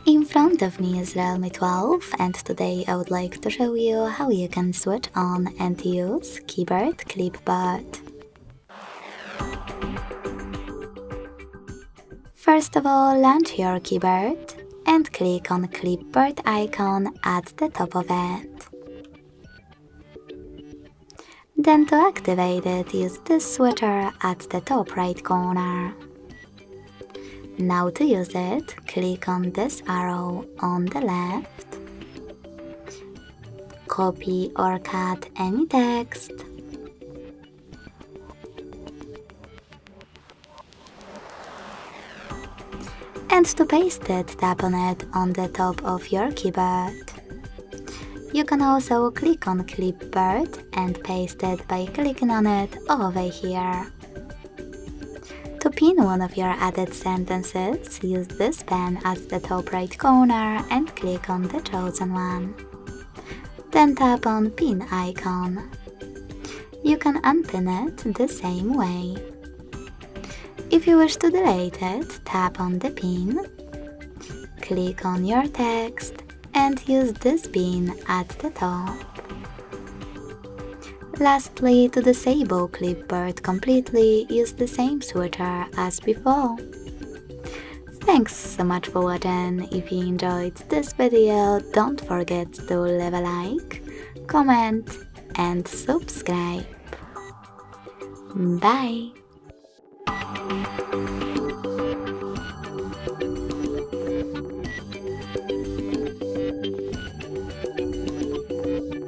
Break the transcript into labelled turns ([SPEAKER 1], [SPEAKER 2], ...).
[SPEAKER 1] In front of me is Realme 12 and today I would like to show you how you can switch on and use Keyboard Clipboard. First of all, launch your keyboard and click on Clipboard icon at the top of it. Then to activate it, use this switcher at the top right corner. Now to use it, click on this arrow on the left, copy or cut any text, and to paste it, tap on it on the top of your keyboard. You can also click on Clipboard and paste it by clicking on it over here. To pin one of your added sentences, use this pen at the top right corner and click on the chosen one. Then tap on Pin icon. You can unpin it the same way. If you wish to delete it, tap on the pin, click on your text and use this pin at the top. Lastly, to disable Clipboard completely, use the same switcher as before. Thanks so much for watching. If you enjoyed this video, don't forget to leave a like, comment and subscribe. Bye!